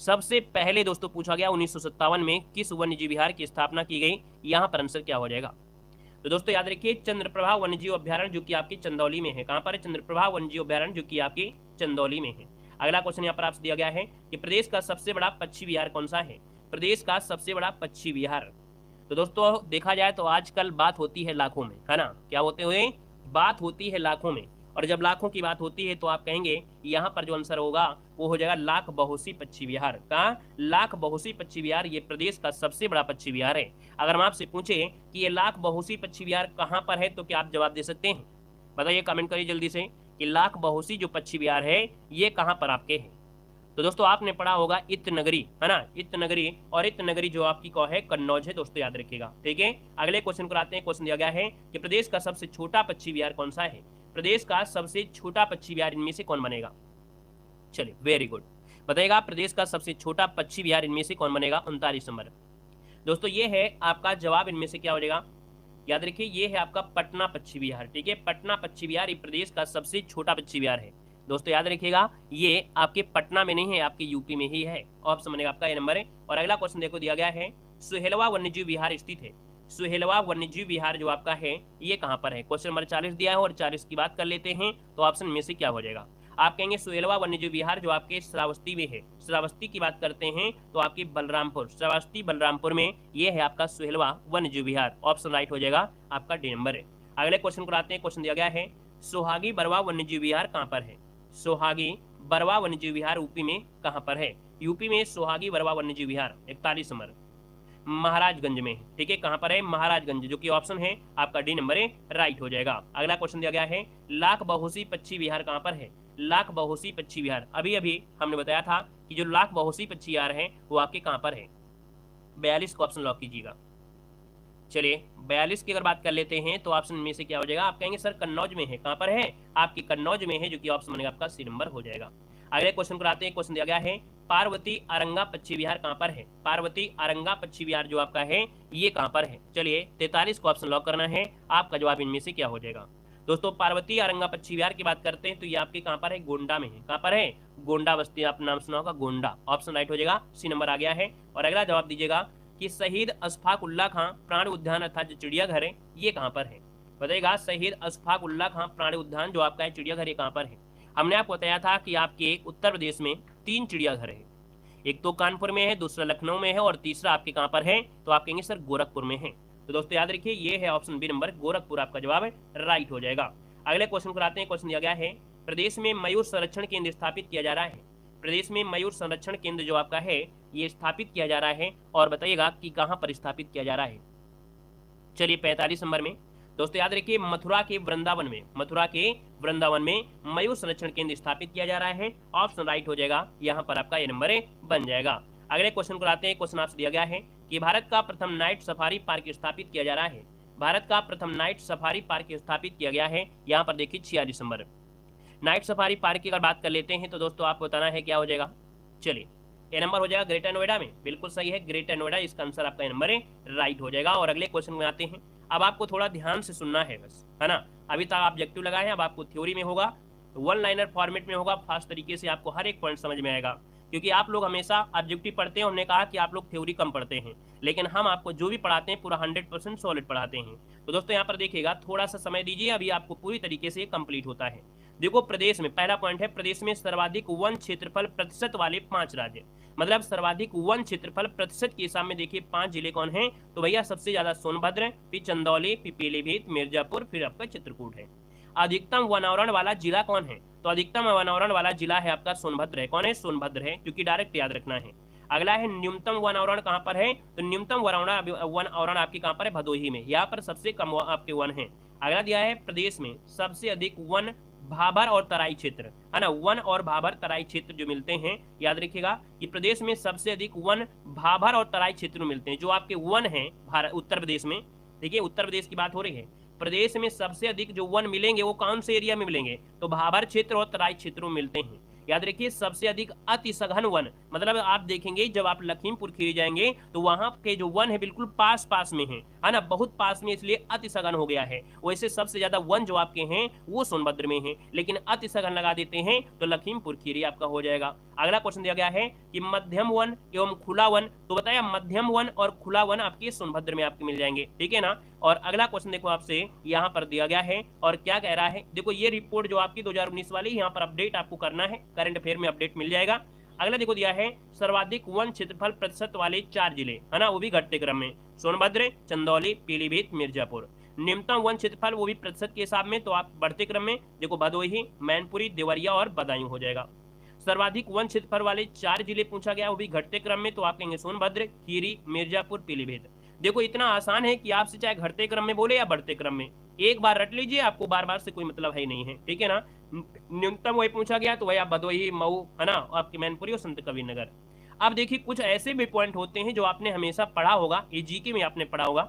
सबसे पहले दोस्तों पूछा गया 1957 में किस वन्यजीव विहार की स्थापना की गई, यहाँ पर आंसर क्या हो जाएगा? तो दोस्तों याद रखिए, चंद्रप्रभा वन्यजीव अभ्यारण्य, जो कि आपकी चंदौली में है। कहाँ पर है? चंद्रप्रभा वन्यजीव अभ्यारण्य, जो कि आपकी चंदौली में है। अगला क्वेश्चन यहाँ पर आपसे दिया गया है कि प्रदेश का सबसे बड़ा पक्षी विहार कौन सा है? प्रदेश का सबसे बड़ा पक्षी विहार। तो दोस्तों देखा जाए तो आजकल बात होती है लाखों में, है ना? क्या होते हुए बात होती है लाखों में, और जब लाखों की बात होती है तो आप कहेंगे यहाँ पर जो आंसर होगा वो हो जाएगा लाख बहुसी पक्षी विहार। कहाँ? लाख बहुसी पक्षी विहार, ये प्रदेश का सबसे बड़ा पक्षी विहार है। अगर हम आपसे पूछे कि ये लाख बहुसी पक्षी विहार कहाँ पर है तो क्या आप जवाब दे सकते हैं? बताइए, कमेंट करिए जल्दी से कि लाख बहुसी जो पक्षी विहार है ये कहाँ पर आपके है। तो दोस्तों आपने पढ़ा होगा इत्र नगरी, है ना? इत्र नगरी, और इत्र नगरी जो आपकी कौ है कन्नौज है, दोस्तों याद रखिएगा, ठीक है। अगले क्वेश्चन को आते हैं। क्वेश्चन दिया गया है कि प्रदेश का सबसे छोटा पक्षी विहार कौन सा है? प्रदेश का सबसे छोटा पक्षी विहार इनमें से कौन बनेगा? चलिए, वेरी गुड, बताइएगा प्रदेश का सबसे छोटा पक्षी विहार इनमें से कौन बनेगा? 39 नंबर। दोस्तों ये है आपका जवाब, इनमें से क्या हो जाएगा? याद रखिए, ये है आपका पटना पक्षी विहार, ठीक है। पटना पक्षी विहार ये प्रदेश का सबसे छोटा पक्षी विहार है। दोस्तों याद रखिएगा, ये आपके पटना में नहीं है, आपके यूपी में ही है। ऑप्शन बनेगा आपका ये नंबर है। और अगला क्वेश्चन देखो दिया गया है, सुहेलवा वन्यजीव विहार स्थित है। सुहेलवा वन्यजीव विहार जो आपका है ये कहाँ पर है? क्वेश्चन नंबर 40 दिया है और 40 की बात कर लेते हैं तो ऑप्शन में से क्या हो जाएगा? आप कहेंगे सुहेलवा वन्यजीव विहार जो आपके श्रावस्ती में है। श्रावस्ती की बात करते हैं तो आपकी बलरामपुर, श्रावस्ती बलरामपुर में ये है आपका सुहेलवा वन्यजीव विहार। ऑप्शन राइट हो जाएगा आपका डी नंबर है। अगले क्वेश्चन को आते हैं। क्वेश्चन दिया गया है, सोहागी बरवा वन्यजीव विहार कहाँ पर है? सोहागी बरवा वन्यजीव विहार यूपी में कहाँ पर है? यूपी में सोहागी बरवा वन्यजीव विहार 41 नंबर महाराजगंज में, ठीक है। कहाँ पर है? महाराजगंज, जो कि ऑप्शन है आपका डी नंबर है, राइट हो जाएगा। अगला क्वेश्चन दिया गया है, लाख बहुसी पक्षी विहार कहाँ पर है? लाख बहुसी पक्षी विहार, अभी अभी हमने बताया था कि जो लाख बहुसी पक्षी विहार है वो आपके कहाँ पर है? 42 को ऑप्शन लॉक कीजिएगा। चलिए 42 की अगर बात कर लेते हैं तो ऑप्शन में से क्या हो जाएगा? आप कहेंगे सर कन्नौज में है। कहाँ पर है? आपकी कन्नौज में है, जो कि ऑप्शन बनेगा आपका सी नंबर हो जाएगा। अगले क्वेश्चन को आते हैं। क्वेश्चन दिया गया है, पार्वती अरंगा पक्षी विहार कहाँ पर है? पार्वती अरंगा पक्षी विहार जो आपका है ये कहाँ पर है? चलिए 43 को ऑप्शन लॉक करना है। आपका जवाब इनमें से क्या हो जाएगा? दोस्तों पार्वती अरंगा पक्षी विहार की बात करते हैं तो ये आपके कहाँ पर है? गोंडा में है। कहाँ पर है? गोंडा बस्ती, आप नाम सुना होगा, गोंडा। ऑप्शन राइट हो जाएगा, सी नंबर आ गया है। और अगला जवाब दीजिएगा कि शहीद अशफाक उल्लाह खां प्राणी उद्यान अर्थात जो चिड़ियाघर है ये कहाँ पर है? बताइएगा, शहीद अशफाक उल्लाह खां प्राणी उद्यान जो आपका है चिड़ियाघर ये कहाँ पर है? हमने आपको बताया था कि आपके उत्तर प्रदेश में 3 चिड़ियाघर है। एक तो कानपुर में है, दूसरा लखनऊ में है और तीसरा आपके कहाँ पर है? तो आप कहेंगे सर गोरखपुर में है। तो दोस्तों याद रखिए, ये है ऑप्शन बी नंबर, गोरखपुर आपका जवाब है, राइट हो जाएगा। अगले क्वेश्चन को आते हैं। क्वेश्चन दिया गया है, प्रदेश में मयूर संरक्षण केंद्र स्थापित किया जा रहा है। प्रदेश में मयूर संरक्षण केंद्र जो आपका है ये स्थापित किया जा रहा है, और बताइएगा कि कहाँ पर स्थापित किया जा रहा है। चलिए 45 नंबर में। दोस्तों याद रखिए, मथुरा के वृंदावन में मयूर संरक्षण केंद्र स्थापित किया जा रहा है। ऑप्शन राइट हो जाएगा, यहाँ पर आपका ये नंबर बन जाएगा। अगले क्वेश्चन को आते हैं। क्वेश्चन आपसे दिया गया है कि भारत का प्रथम नाइट सफारी पार्क स्थापित किया जा रहा है। भारत का प्रथम नाइट सफारी पार्क स्थापित किया गया है, यहाँ पर देखिए 6 दिसंबर। नाइट सफारी पार्क की अगर बात कर लेते हैं तो दोस्तों आपको बताना है क्या हो जाएगा। चलिए, ये नंबर हो जाएगा ग्रेटर नोएडा में, बिल्कुल सही है, ग्रेटर नोएडा इसका आंसर आपका नंबर राइट हो जाएगा। और अगले क्वेश्चन में आते हैं। अब आपको थोड़ा ध्यान से सुनना है बस, है ना। अभी तक ऑब्जेक्टिव लगाए हैं, अब आपको थ्योरी में होगा, वन लाइनर फॉर्मेट में होगा, फास्ट तरीके से आपको हर एक पॉइंट समझ में आएगा। क्योंकि आप लोग हमेशा ऑब्जेक्टिव पढ़ते हैं, हमने कहा कि आप लोग थ्योरी कम पढ़ते हैं, लेकिन हम आपको जो भी पढ़ाते हैं पूरा 100% सॉलिड पढ़ाते हैं। तो दोस्तों यहाँ पर देखिएगा, थोड़ा सा समय दीजिए, अभी आपको पूरी तरीके से कंप्लीट होता है। देखो, प्रदेश में पहला पॉइंट है, प्रदेश में सर्वाधिक वन क्षेत्रफल प्रतिशत वाले 5 राज्य, मतलब सर्वाधिक वन क्षेत्रफल प्रतिशत के हिसाब में देखिए 5 जिले कौन हैं। तो भैया सबसे ज्यादा सोनभद्र, फिर चंदौली, फिर पीलीभीत, मिर्जापुर, फिर आपका चित्रकूट है। अधिकतम वनावरण वाला जिला कौन है? तो अधिकतम वनावरण वाला जिला है आपका सोनभद्र है। कौन है? सोनभद्र है, क्योंकि डायरेक्ट याद रखना है। अगला है न्यूनतम वनावरण कहाँ पर है? तो न्यूनतम वनावरण आपकी कहाँ पर है? भदोही में, यहाँ पर सबसे कम आपके वन है। अगला दिया है प्रदेश में सबसे अधिक वन भाबर और तराई क्षेत्र, है ना, वन और भाबर तराई क्षेत्र जो मिलते हैं, याद रखिएगा कि प्रदेश में सबसे अधिक वन भाबर और तराई क्षेत्र मिलते हैं। जो आपके वन है भारत उत्तर प्रदेश में, देखिए उत्तर प्रदेश की बात हो रही है, प्रदेश में सबसे अधिक जो वन मिलेंगे वो कौन से एरिया में मिलेंगे? तो भाबर क्षेत्र और तराई क्षेत्रों में मिलते हैं। याद रखिए सबसे अधिक अति सघन वन, मतलब आप देखेंगे जब आप लखीमपुर खीरी जाएंगे तो वहां के जो वन है बिल्कुल पास पास में है ना, बहुत पास में, इसलिए अति सघन हो गया है। वैसे सबसे ज्यादा वन जो आपके हैं वो सोनभद्र में है, लेकिन अति सघन लगा देते हैं तो लखीमपुर खीरी आपका हो जाएगा। अगला क्वेश्चन दिया गया है कि मध्यम वन एवं खुला वन, तो बताया मध्यम वन और खुला वन आपके सोनभद्र में आपके मिल जाएंगे, ठीक है ना। और अगला क्वेश्चन देखो आपसे यहाँ पर दिया गया है और क्या कह रहा है, देखो ये रिपोर्ट जो आपकी 2019 वाली, यहाँ पर अपडेट आपको करना है, करंट अफेयर में अपडेट मिल जाएगा। अगला देखो दिया है सर्वाधिक वन क्षेत्रफल प्रतिशत वाले 4 जिले, है ना, वो भी घटते क्रम में, सोनभद्र, चंदौली, पीलीभीत, मिर्जापुर। निम्नतम वन क्षेत्रफल वो भी प्रतिशत के हिसाब में, तो आप बढ़ते क्रम में देखो भदोही, मैनपुरी, देवरिया और बदायूं हो जाएगा। सर्वाधिक वन क्षेत्रफल वाले 4 जिले पूछा गया, वो भी घटते क्रम में, तो आप कहेंगे सोनभद्र, खीरी, मिर्जापुर, पीलीभीत। देखो इतना आसान है कि आपसे चाहे घटते क्रम में बोले या बढ़ते क्रम में, एक बार रट लीजिए, आपको बार बार से कोई मतलब है नहीं है, ठीक है ना। न्यूनतम वही पूछा गया तो वही आप भदोही, मऊ, है ना, आपकी मैनपुरी और संत कबीर नगर। अब देखिए कुछ ऐसे भी पॉइंट होते हैं जो आपने हमेशा पढ़ा होगा, ये जीके में आपने पढ़ा होगा।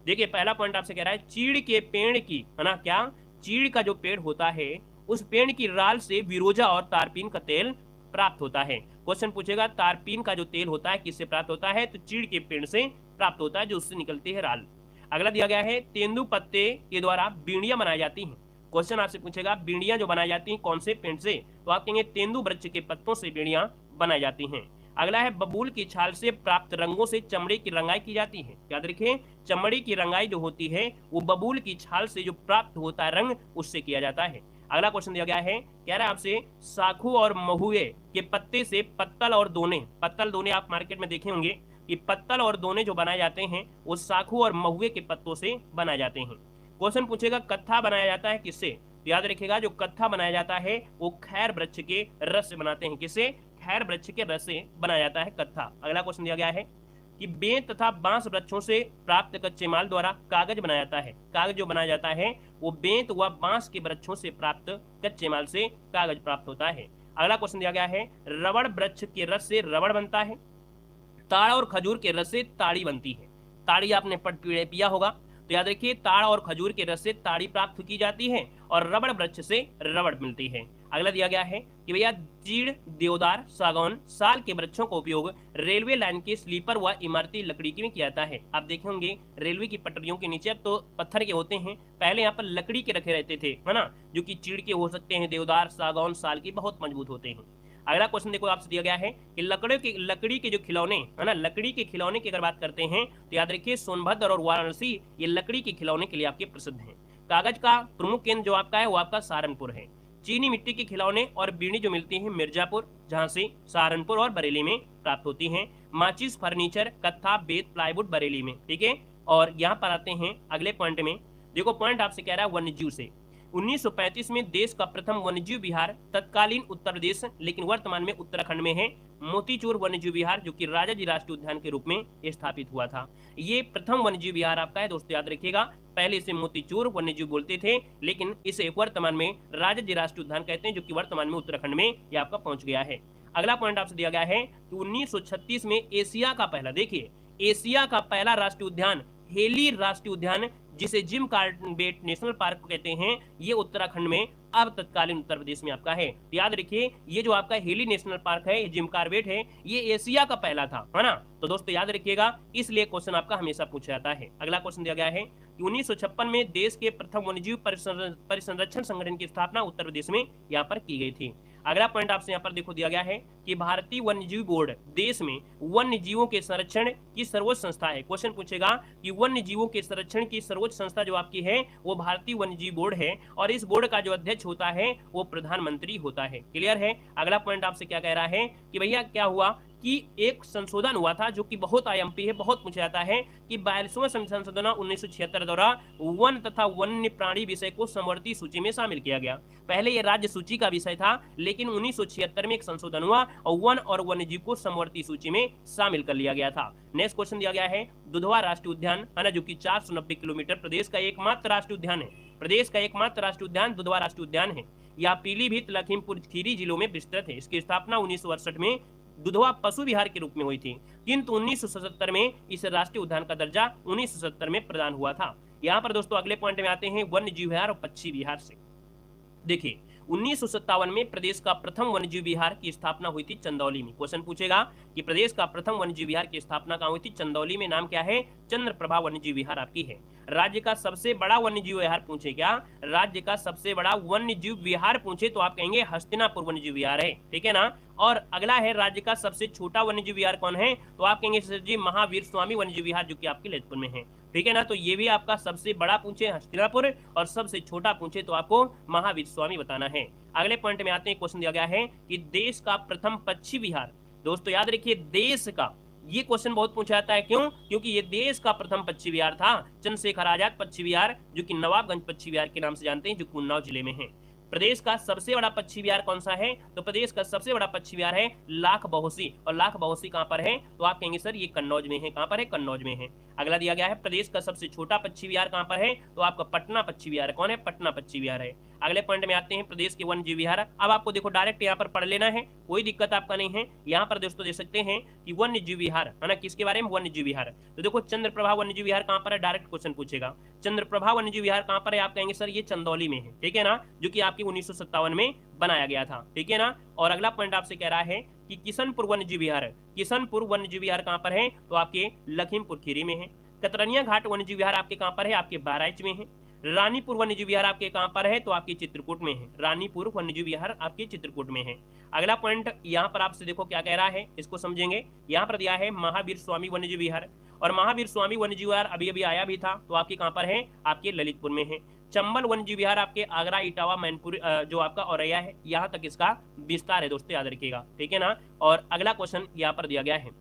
देखिए पहला पॉइंट आपसे कह रहा है चीड़ के पेड़ की, है ना, क्या चीड़ का जो पेड़ होता है उस पेड़ की राल से विरोजा और तारपीन का तेल प्राप्त होता है। क्वेश्चन पूछेगा तारपीन का जो तेल होता है किससे प्राप्त होता है? तो चीड़ के पेड़ से प्राप्त होता है, जो उससे निकलती है राल। अगला दिया गया है तेंदु पत्ते के द्वारा बीड़ियां बनाई जाती हैं। क्वेश्चन आपसे पूछेगा बीड़ियां जो बनाई जाती हैं कौन से पेड़ से? तो आप कहेंगे तेंदु वृक्ष के पत्तों से बीड़ियां बनाई जाती हैं। अगला है बबूल की छाल से प्राप्त रंगों से चमड़े की रंगाई की जाती है। याद रखिए चमड़ी की रंगाई जो होती है वो बबूल की छाल से जो प्राप्त होता है रंग, उससे किया जाता है। अगला क्वेश्चन दिया गया है, कह रहा है आपसे साखू और महुए के पत्ते से पत्तल और दोने, पत्तल दोने आप मार्केट में देखे होंगे कि पत्तल और दोने जो बनाए जाते हैं वो साखू और महुए के पत्तों से बनाए जाते हैं। क्वेश्चन पूछेगा कत्था बनाया जाता है किससे? तो याद रखिएगा जो कत्था बनाया जाता है वो खैर वृक्ष के रस से बनाते हैं। किससे? खैर वृक्ष के रस से बनाया जाता है कत्था। अगला क्वेश्चन दिया गया है कि बेंत तथा बांस वृक्षों से प्राप्त कच्चे माल द्वारा कागज बनाया जाता है। कागज जो बनाया जाता है वो बेंत व बांस के वृक्षों से प्राप्त कच्चे माल से कागज प्राप्त होता है। अगला क्वेश्चन दिया गया है रबड़ वृक्ष के रस से रबड़ बनता है। ताड़ और खजूर के रस से ताड़ी बनती है। ताड़ी आपने पिया होगा, तो याद रखिए ताड़ और खजूर के रस से ताड़ी प्राप्त की जाती है और रबड़ वृक्ष से रबड़ मिलती है। अगला दिया गया है कि भैया चीड़, देवदार, सागौन, साल के वृक्षों का उपयोग रेलवे लाइन के स्लीपर व इमारती लकड़ी के में किया जाता है। आप देखे होंगे रेलवे की पटरियों के नीचे अब तो पत्थर के होते हैं, पहले यहाँ पर लकड़ी के रखे रहते थे, है ना, जो कि चीड़ के हो सकते हैं, देवदार, सागौन, साल के बहुत मजबूत होते हैं। अगला क्वेश्चन देखो आपसे दिया गया है कि लकड़ी के जो खिलौने, है ना, लकड़ी के खिलौने की अगर बात करते हैं तो याद रखिए सोनभद्र और वाराणसी ये लकड़ी के खिलौने के लिए आपके प्रसिद्ध हैं। कागज का प्रमुख केंद्र जो आपका है वो आपका सहारनपुर है। चीनी मिट्टी के खिलौने और बीड़ी जो मिलती है मिर्जापुर, झांसी, सहारनपुर और बरेली में प्राप्त होती हैं। माचिस, फर्नीचर, कत्था, बेत, प्लाईवुड बरेली में, ठीक है। और यहाँ पर आते हैं अगले पॉइंट में। देखो पॉइंट आपसे कह रहा है वन्यजीव से। 1935 में देश का प्रथम वन्यजीव विहार तत्कालीन उत्तर प्रदेश लेकिन वर्तमान में उत्तराखंड में है मोतीचूर वन्यजीव विहार, जो कि राजाजी राष्ट्रीय उद्यान के रूप में स्थापित हुआ था। ये प्रथम वन्यजीव विहार आपका है दोस्तों, याद रखिएगा। पहले इसे मोतीचूर वन्यजीव बोलते थे, लेकिन इसे वर्तमान में राजाजी राष्ट्रीय उद्यान कहते हैं, जो कि वर्तमान में उत्तराखंड में ये आपका पहुंच गया है। अगला पॉइंट आपसे दिया गया है कि 1936 में एशिया का पहला, देखिए एशिया का पहला राष्ट्रीय उद्यान हेली राष्ट्रीय उद्यान, जिसे जिम कार्बेट नेशनल पार्क कहते हैं, ये उत्तराखंड में अब तत्कालीन उत्तर प्रदेश में आपका है। तो याद रखिए ये जो आपका हेली नेशनल पार्क है, जिम कार्बेट है, ये एशिया का पहला था, है ना। तो दोस्तों याद रखिएगा, इसलिए क्वेश्चन आपका हमेशा पूछा जाता है। अगला क्वेश्चन दिया गया है कि 1956 में देश के प्रथम वन्यजीव परिसंरक्षण संगठन की स्थापना उत्तर प्रदेश में यहाँ पर की गई थी। अगला पॉइंट आपसे यहाँ पर देखो दिया गया है कि भारतीय वन्यजीव बोर्ड देश में वन्य जीवों के संरक्षण की सर्वोच्च संस्था है। क्वेश्चन पूछेगा कि वन्य जीवों के संरक्षण की सर्वोच्च संस्था जो आपकी है वो भारतीय वन्यजीव बोर्ड है, और इस बोर्ड का जो अध्यक्ष होता है वो प्रधानमंत्री होता है। क्लियर है। अगला पॉइंट आपसे क्या कह रहा है कि भैया क्या हुआ कि एक संशोधन हुआ था जो कि बहुत आईएमपी है, बहुत पूछा जाता है कि 42वां संशोधन 1976 द्वारा वन तथा वन्य प्राणी विषय को समवर्ती सूची में शामिल किया गया। पहले ये राज्य सूची का विषय था, लेकिन 1976 में एक संशोधन हुआ और वन और वन्यजीव को समवर्ती सूची में शामिल कर लिया गया था। नेक्स्ट क्वेश्चन दिया गया है दुधवा राष्ट्रीय उद्यान, है ना, जो कि 490 किलोमीटर प्रदेश का एकमात्र राष्ट्रीय उद्यान है। प्रदेश का एकमात्र राष्ट्रीय उद्यान दुधवा राष्ट्रीय उद्यान है। यह पीलीभीत, लखीमपुर खीरी जिलों में विस्तृत है। इसकी स्थापना 1968 में दुधवा पशु विहार के रूप में हुई थी, किंतु 1977 में इस राष्ट्रीय उद्यान का दर्जा 1970 में प्रदान हुआ था। यहाँ पर दोस्तों अगले पॉइंट में आते हैं वन्य जीव विहार और पक्षी विहार से। देखिए 1957 में प्रदेश का प्रथम वन्यजीव विहार की स्थापना हुई थी चंदौली में। क्वेश्चन पूछेगा कि प्रदेश का प्रथम वन्यजीव विहार की स्थापना कहाँ हुई थी? चंदौली में। नाम क्या है? चंद्रप्रभा वन्यजीव विहार आपकी है। राज्य का सबसे बड़ा वन्यजीव विहार पूछे क्या? राज्य का सबसे बड़ा वन्यजीव विहार पूछे तो आप कहेंगे हस्तिनापुर वन्यजीव विहार है, ठीक है ना। और अगला है राज्य का सबसे छोटा वन्यजीव विहार कौन है? तो आप कहेंगे सर जी महावीर स्वामी वन्यजीव विहार, जो कि आपके ललितपुर में है, ठीक है ना। तो ये भी आपका सबसे बड़ा पूछे हस्तिनापुर और सबसे छोटा पूछे तो आपको महावीर स्वामी बताना है। अगले पॉइंट में आते हैं। क्वेश्चन दिया गया है कि देश का प्रथम पक्षी विहार। दोस्तों याद रखिए देश का, ये क्वेश्चन बहुत पूछा जाता है। क्यों? क्योंकि ये देश का प्रथम पक्षी विहार था चंद्रशेखर आजाद पक्षी विहार, जो कि नवाबगंज पक्षी विहार के नाम से जानते हैं, जो उन्नाव जिले में है। प्रदेश का सबसे बड़ा पक्षी विहार कौन सा है? तो प्रदेश का सबसे बड़ा पक्षी विहार है लाख बहोसी। और लाख बहोसी कहां पर है? तो आप कहेंगे सर ये कन्नौज में है। कहां पर है? कन्नौज में है। अगला दिया गया है प्रदेश का सबसे छोटा पक्षी विहार कहां पर है? तो आपका पटना पक्षी विहार। कौन है? पटना पक्षी विहार है। अगले पॉइंट में आते हैं प्रदेश के वन्यजीव विहार। अब आपको देखो डायरेक्ट यहाँ पर पढ़ लेना है, कोई दिक्कत आपका नहीं है। यहाँ पर दोस्तों दे सकते हैं कि वन्यजीव विहार, है ना, किसके बारे में? वन्यजीव विहार। तो देखो चंद्रप्रभा वन्यजीव विहार कहाँ पर है? डायरेक्ट क्वेश्चन पूछेगा चंद्रप्रभा वन्यजीव विहार कहाँ पर है? आप कहेंगे सर ये चंदौली में है, ठीक है ना, जो कि आपकी 1957 में बनाया गया था, ठीक है ना। और अगला पॉइंट आपसे कह रहा है कि किशनपुर वन्यजीव विहार। किशनपुर वन्यजीव विहार कहाँ पर है? तो आपके लखीमपुर खीरी में है। कतरनिया घाट वन्यजीव विहार आपके कहाँ पर है? आपके बहराइच में है। रानीपुर वन्यजीव विहार आपके कहां पर है? तो आपके चित्रकूट में है। रानीपुर वन्यजीव विहार आपके चित्रकूट में है। अगला पॉइंट यहाँ पर आपसे देखो क्या कह रहा है, इसको समझेंगे। यहाँ पर दिया है महावीर स्वामी वन्यजीव विहार, और महावीर स्वामी वन्यजीव विहार अभी अभी आया भी था, तो आपके कहां पर है? आपके ललितपुर में है। चंबल वन्यजीव विहार आपके आगरा, इटावा, मैनपुर जो आपका औरैया है, यहाँ तक इसका विस्तार है दोस्तों, याद रखिएगा, ठीक है ना। और अगला क्वेश्चन यहाँ पर दिया गया है,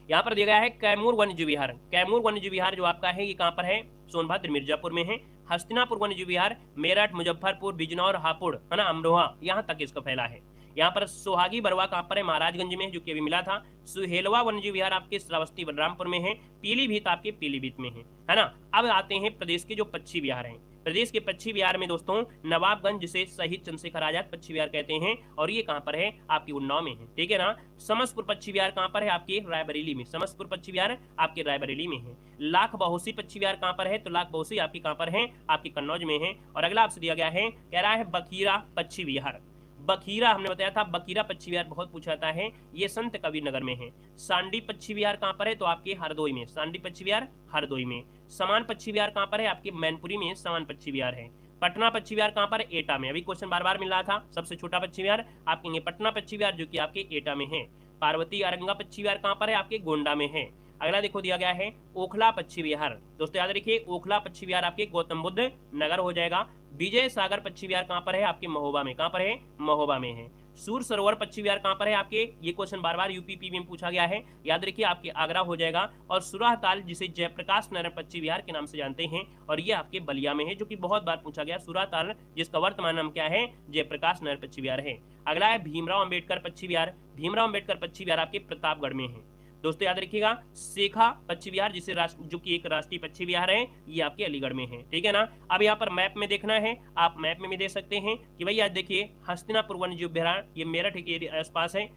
यहाँ पर दिया गया है कैमूर वन्यजीव विहार। कैमूर वन्यजीव विहार जो आपका है ये कहाँ पर है? सोनभद्र, मिर्जापुर में है। हस्तिनापुर वन्यजीव विहार मेरठ, मुजफ्फरपुर, बिजनौर, हापुड़, है ना, अमरोहा, यहाँ तक इसका फैला है। यहाँ पर सुहागी बरवा कहाँ पर है? महाराजगंज में, जो कि अभी मिला था। सुहेलवा वन्यजीव विहार आपके श्रावस्ती बलरामपुर में है। पीलीभीत आपके पीलीभीत में है ना। अब आते हैं प्रदेश के जो पक्षी विहार हैं। प्रदेश के पक्षी विहार में दोस्तों नवाबगंज, जिसे शहीद चंद्रशेखर आजाद पक्षी विहार कहते हैं, और ये कहाँ पर है? आपकी उन्नाव में है, ठीक है ना। समस्तपुर पक्षी विहार कहाँ पर है? आपके रायबरेली में। समस्तपुर पक्षी विहार आपके रायबरेली में है। लाख बहोसी पक्षी विहार कहाँ पर है? तो लाख बहोसी आपकी कहाँ पर है? आपकी कन्नौज में है। और अगला आपसे दिया गया है, कह रहा है बखीरा पक्षी विहार। बखीरा हमने बताया था, बखीरा पक्षी विहार बहुत पूछा जाता है, ये संत कबीर नगर में है। सांडी पक्षी विहार कहाँ पर है? तो आपके हरदोई में। सांडी पक्षी विहार हरदोई में। समान पक्षी विहार कहाँ पर है? आपके मैनपुरी में समान पक्षी विहार है। पटना पक्षी विहार कहाँ पर है? एटा में। अभी क्वेश्चन बार बार मिल रहा था, सबसे छोटा पक्षी विहार आप कहेंगे पटना पक्षी विहार, जो कि आपके एटा में है। पार्वती अरंगा पक्षी विहार कहाँ पर है? आपके गोंडा में है। अगला देखो दिया गया है ओखला पक्षी विहार। दोस्तों याद रखिए ओखला पक्षी विहार आपके गौतम बुद्ध नगर हो जाएगा। विजय सागर पक्षी विहार कहाँ पर है? आपके महोबा में। कहाँ पर है? महोबा में है। सूर सरोवर पक्षी विहार कहाँ पर है आपके? ये क्वेश्चन बार बार यूपीपीबी में पूछा गया है, याद रखिए आपके आगरा हो जाएगा। और सुराहताल जिसे जयप्रकाश नारायण पक्षी विहार के नाम से जानते हैं, और ये आपके बलिया में है, जो कि बहुत बार पूछा गया। सुराहताल जिसका वर्तमान नाम क्या है? जयप्रकाश नारायण पक्षी विहार है। अगला है भीमराव अंबेडकर पक्षी विहार। भीमराव अंबेडकर पक्षी विहार आपके प्रतापगढ़ में है। दोस्तों याद रखिएगा, शेखा पक्षी विहार जिसे जो कि एक राष्ट्रीय पक्षी विहार है, ये आपके अलीगढ़ में है। ठीक है ना। अब यहाँ पर मैप में देखना है, आप मैप में भी देख सकते हैं कि भैया देखिए, हस्तिनापुर वन्यजीव अभ्यारण्य ये मेरठ के आसपास है।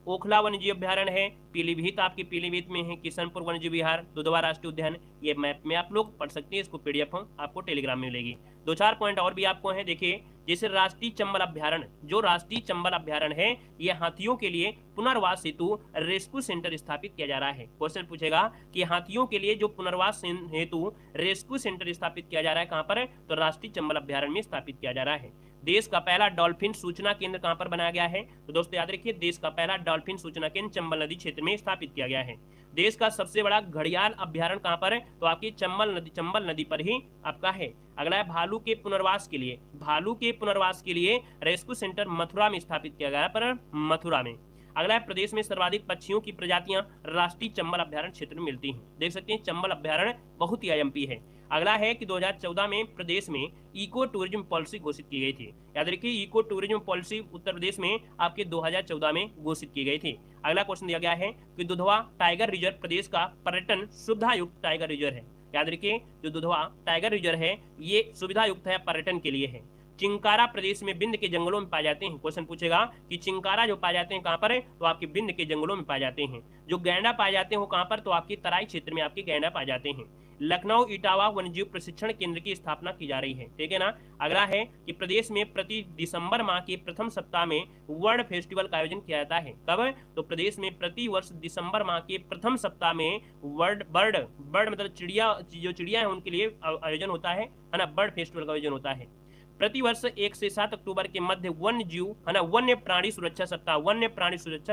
ओखला वन्यजीव अभ्यारण्य है, पीलीभीत आपकी पीलीभीत में है। किशनपुर वन्यजीव विहार, दुधवा राष्ट्रीय उद्यान, ये मैप में आप लोग पढ़ सकते हैं। इसको पीडीएफ आपको टेलीग्राम में मिलेगी। 2-4 पॉइंट और भी आपको है, देखिए जैसे राष्ट्रीय चंबल अभ्यारण्य, जो राष्ट्रीय चंबल अभ्यारण्य है, ये हाथियों के लिए पुनर्वास हेतु रेस्क्यू सेंटर स्थापित किया जा रहा है। क्वेश्चन पूछेगा कि हाथियों के लिए जो पुनर्वास हेतु रेस्क्यू सेंटर स्थापित किया जा रहा है, कहां पर है? तो राष्ट्रीय चंबल अभ्यारण्य में स्थापित किया जा रहा है। देश का पहला डॉल्फिन सूचना केंद्र कहां पर बनाया गया है? तो दोस्तों याद रखिए, देश का पहला डॉल्फिन सूचना केंद्र चंबल नदी क्षेत्र में स्थापित किया गया है। देश का सबसे बड़ा घड़ियाल अभ्यारण्य कहां पर है? तो आपकी चंबल नदी पर ही आपका है। अगला है भालू के पुनर्वास के लिए, भालू के पुनर्वास के लिए रेस्क्यू सेंटर मथुरा में स्थापित किया गया है, पर मथुरा में। अगला है प्रदेश में सर्वाधिक पक्षियों की प्रजातियां राष्ट्रीय चंबल अभ्यारण्य क्षेत्र में मिलती हैं। देख सकते हैं चंबल अभ्यारण्य बहुत ही आईएमपी है। अगला है कि 2014 में प्रदेश में इको टूरिज्म पॉलिसी घोषित की गई थी। याद रखिए, eco tourism policy Uttar Pradesh में आपके 2014 में घोषित की गई थी। अगला क्वेश्चन दिया गया है कि दुधवा टाइगर रिजर्व प्रदेश का पर्यटन सुविधा युक्त टाइगर रिजर्व है। याद रखिए, जो दुधवा टाइगर रिजर्व है, ये सुविधा युक्त है, पर्यटन के लिए है। चिंकारा प्रदेश में बिंद के जंगलों में पाए जाते हैं। क्वेश्चन पूछेगा कि चिंकारा जो पाए जाते हैं कहां पर है? तो आपके बिंद के जंगलों में पाए जाते हैं। जो गैंडा पाए जाते हैं वो कहां पर? तो आपके तराई क्षेत्र में आपके गैंडा पाए जाते हैं। लखनऊ इटावा वन्यजीव प्रशिक्षण केंद्र की स्थापना की जा रही है। ठीक है ना। अगला है कि प्रदेश में प्रति दिसंबर माह के प्रथम सप्ताह में वर्ल्ड फेस्टिवल का आयोजन किया जाता है। कब? तो प्रदेश में प्रति वर्ष दिसंबर माह के प्रथम सप्ताह में वर्ल्ड बर्ड मतलब चिड़िया, जो चिड़िया है उनके लिए आयोजन होता है ना, बर्ड फेस्टिवल का आयोजन होता है। प्रति वर्ष 1 से 7 अक्टूबर के मध्य वन्य जीव है ना, वन्य प्राणी सुरक्षा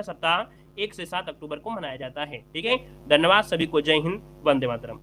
सप्ताह 1 से 7 अक्टूबर को मनाया जाता है। ठीक है, धन्यवाद सभी को। जय हिंद, वंदे मातरम।